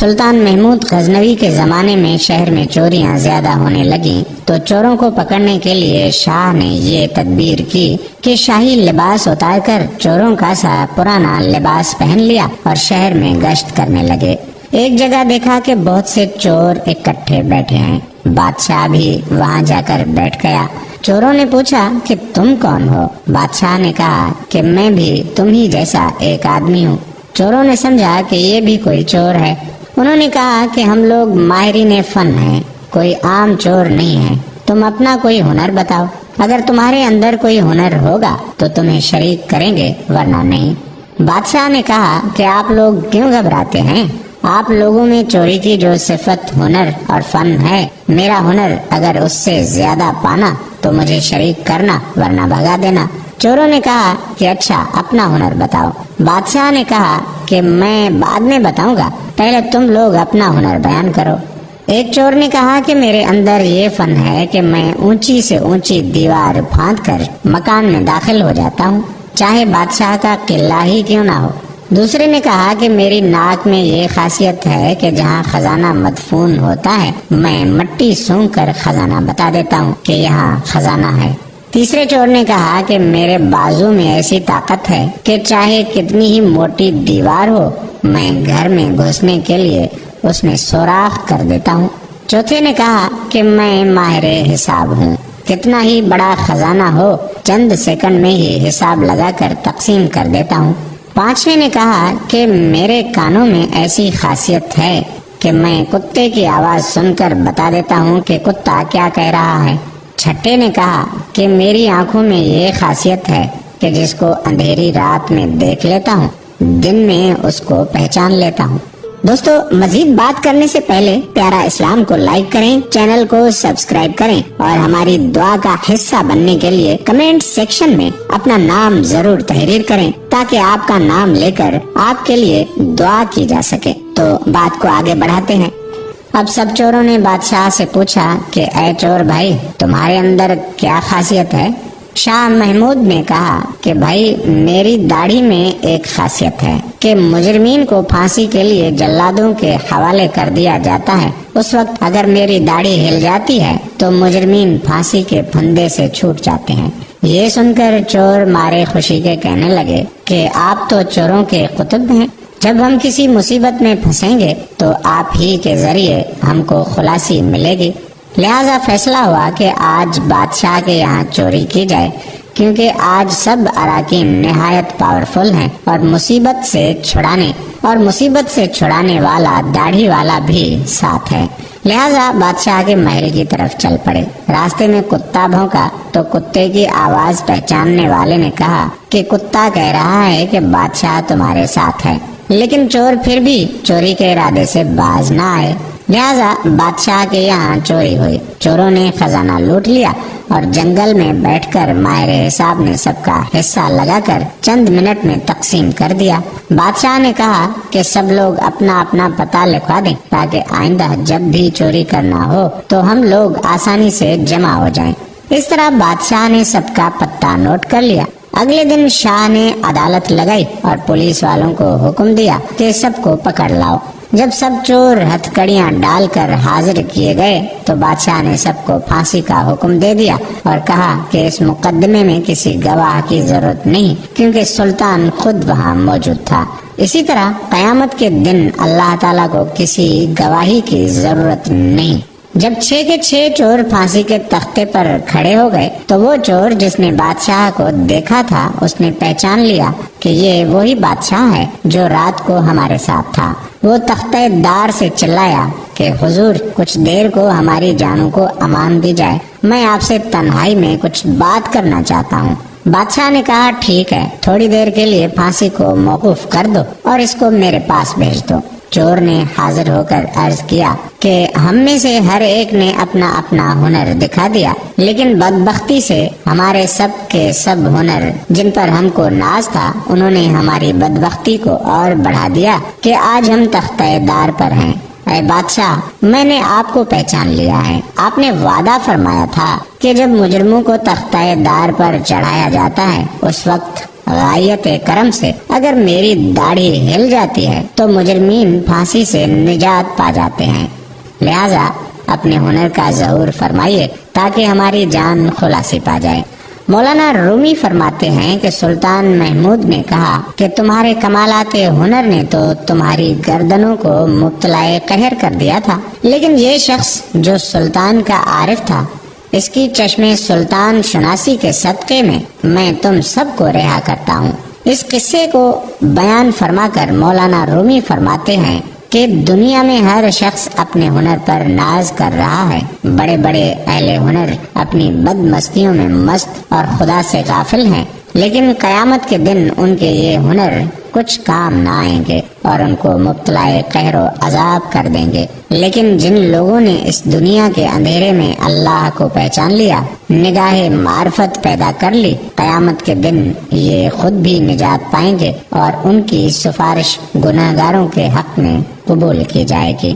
سلطان محمود غزنوی کے زمانے میں شہر میں چوریاں زیادہ ہونے لگیں تو چوروں کو پکڑنے کے لیے شاہ نے یہ تدبیر کی کہ شاہی لباس اتار کر چوروں کا سا پرانا لباس پہن لیا اور شہر میں گشت کرنے لگے۔ ایک جگہ دیکھا کہ بہت سے چور اکٹھے بیٹھے ہیں۔ بادشاہ بھی وہاں جا کر بیٹھ گیا۔ چوروں نے پوچھا کہ تم کون ہو؟ بادشاہ نے کہا کہ میں بھی تم ہی جیسا ایک آدمی ہوں۔ چوروں نے سمجھا کہ یہ بھی کوئی چور ہے۔ انہوں نے کہا کہ ہم لوگ ماہرین فن ہیں، کوئی عام چور نہیں ہے، تم اپنا کوئی ہنر بتاؤ، اگر تمہارے اندر کوئی ہنر ہوگا تو تمہیں شریک کریں گے ورنہ نہیں۔ بادشاہ نے کہا کہ آپ لوگ کیوں گھبراتے ہیں؟ آپ لوگوں میں چوری کی جو صفت ہنر اور فن ہے، میرا ہنر اگر اس سے زیادہ پانا تو مجھے شریک کرنا ورنہ بھگا دینا۔ چوروں نے کہا کہ اچھا اپنا ہنر بتاؤ۔ بادشاہ نے کہا کہ میں بعد میں بتاؤں گا، پہلے تم لوگ اپنا ہنر بیان کرو۔ ایک چور نے کہا کہ میرے اندر یہ فن ہے کہ میں اونچی سے اونچی دیوار پھاند کر مکان میں داخل ہو جاتا ہوں، چاہے بادشاہ کا قلعہ ہی کیوں نہ ہو۔ دوسرے نے کہا کہ میری ناک میں یہ خاصیت ہے کہ جہاں خزانہ مدفون ہوتا ہے میں مٹی سونگھ کر خزانہ بتا دیتا ہوں کہ یہاں خزانہ ہے۔ تیسرے چور نے کہا کہ میرے بازو میں ایسی طاقت ہے کہ چاہے کتنی ہی موٹی دیوار ہو میں گھر میں گھسنے کے لیے اس میں سوراخ کر دیتا ہوں۔ چوتھے نے کہا کہ میں ماہر حساب ہوں، کتنا ہی بڑا خزانہ ہو چند سیکنڈ میں ہی حساب لگا کر تقسیم کر دیتا ہوں۔ پانچویں نے کہا کہ میرے کانوں میں ایسی خاصیت ہے کہ میں کتے کی آواز سن کر بتا دیتا ہوں کہ کتا کیا کہہ رہا ہے۔ چھٹے نے کہا کہ میری آنکھوں میں یہ خاصیت ہے کہ جس کو اندھیری رات میں دیکھ لیتا ہوں دن میں اس کو پہچان لیتا ہوں۔ دوستو، مزید بات کرنے سے پہلے پیارا اسلام کو لائک کریں، چینل کو سبسکرائب کریں اور ہماری دعا کا حصہ بننے کے لیے کمنٹ سیکشن میں اپنا نام ضرور تحریر کریں تاکہ آپ کا نام لے کر آپ کے لیے دعا کی جا سکے۔ تو بات کو آگے بڑھاتے ہیں۔ اب سب چوروں نے بادشاہ سے پوچھا کہ اے چور بھائی، تمہارے اندر کیا خاصیت ہے؟ شاہ محمود نے کہا کہ بھائی میری داڑھی میں ایک خاصیت ہے کہ مجرمین کو پھانسی کے لیے جلادوں کے حوالے کر دیا جاتا ہے، اس وقت اگر میری داڑھی ہل جاتی ہے تو مجرمین پھانسی کے پھندے سے چھوٹ جاتے ہیں۔ یہ سن کر چور مارے خوشی کے کہنے لگے کہ آپ تو چوروں کے قطب ہیں، جب ہم کسی مصیبت میں پھنسیں گے تو آپ ہی کے ذریعے ہم کو خلاصی ملے گی، لہذا فیصلہ ہوا کہ آج بادشاہ کے یہاں چوری کی جائے، کیونکہ آج سب اراکین نہایت پاورفل ہیں اور مصیبت سے چھڑانے والا داڑھی والا بھی ساتھ ہے۔ لہذا بادشاہ کے محل کی طرف چل پڑے۔ راستے میں کتا بھونکا تو کتے کی آواز پہچاننے والے نے کہا کہ کتا کہہ رہا ہے کہ بادشاہ تمہارے ساتھ ہے، لیکن چور پھر بھی چوری کے ارادے سے باز نہ آئے، لہذا بادشاہ کے یہاں چوری ہوئی۔ چوروں نے خزانہ لوٹ لیا اور جنگل میں بیٹھ کر ماہر حساب نے سب کا حصہ لگا کر چند منٹ میں تقسیم کر دیا۔ بادشاہ نے کہا کہ سب لوگ اپنا اپنا پتہ لکھوا دیں تاکہ آئندہ جب بھی چوری کرنا ہو تو ہم لوگ آسانی سے جمع ہو جائیں۔ اس طرح بادشاہ نے سب کا پتہ نوٹ کر لیا۔ اگلے دن شاہ نے عدالت لگائی اور پولیس والوں کو حکم دیا کہ سب کو پکڑ لاؤ۔ جب سب چور ہتھکڑیاں ڈال کر حاضر کیے گئے تو بادشاہ نے سب کو پھانسی کا حکم دے دیا اور کہا کہ اس مقدمے میں کسی گواہ کی ضرورت نہیں، کیونکہ سلطان خود وہاں موجود تھا۔ اسی طرح قیامت کے دن اللہ تعالیٰ کو کسی گواہی کی ضرورت نہیں۔ جب 6 کے 6 چور پھانسی کے تختے پر کھڑے ہو گئے تو وہ چور جس نے بادشاہ کو دیکھا تھا اس نے پہچان لیا کہ یہ وہی بادشاہ ہے جو رات کو ہمارے ساتھ تھا۔ وہ تختہ دار سے چلایا کہ حضور کچھ دیر کو ہماری جانوں کو امان دی جائے، میں آپ سے تنہائی میں کچھ بات کرنا چاہتا ہوں۔ بادشاہ نے کہا ٹھیک ہے، تھوڑی دیر کے لیے پھانسی کو موقوف کر دو اور اس کو میرے پاس بھیج دو۔ چور نے حاضر ہو کر عرض کیا کہ ہم میں سے ہر ایک نے اپنا اپنا ہنر دکھا دیا، لیکن بدبختی سے ہمارے سب کے سب ہنر جن پر ہم کو ناز تھا انہوں نے ہماری بدبختی کو اور بڑھا دیا کہ آج ہم تختہ دار پر ہیں۔ اے بادشاہ، میں نے آپ کو پہچان لیا ہے۔ آپ نے وعدہ فرمایا تھا کہ جب مجرموں کو تختہ دار پر چڑھایا جاتا ہے اس وقت غایت کرم سے اگر میری داڑھی ہل جاتی ہے تو مجرمین پھانسی سے نجات پا جاتے ہیں، لہذا اپنے ہنر کا ظہور فرمائیے تاکہ ہماری جان خلاصی پا جائے۔ مولانا رومی فرماتے ہیں کہ سلطان محمود نے کہا کہ تمہارے کمالات ہنر نے تو تمہاری گردنوں کو مبتلا قہر کر دیا تھا، لیکن یہ شخص جو سلطان کا عارف تھا، اس کی چشم سلطان شناسی کے صدقے میں تم سب کو رہا کرتا ہوں۔ اس قصے کو بیان فرما کر مولانا رومی فرماتے ہیں کہ دنیا میں ہر شخص اپنے ہنر پر ناز کر رہا ہے، بڑے بڑے اہل ہنر اپنی بد مستیوں میں مست اور خدا سے غافل ہیں، لیکن قیامت کے دن ان کے یہ ہنر کچھ کام نہ آئیں گے اور ان کو مبتلا قہر و عذاب کر دیں گے۔ لیکن جن لوگوں نے اس دنیا کے اندھیرے میں اللہ کو پہچان لیا، نگاہ معرفت پیدا کر لی، قیامت کے دن یہ خود بھی نجات پائیں گے اور ان کی سفارش گناہگاروں کے حق میں قبول کی جائے گی۔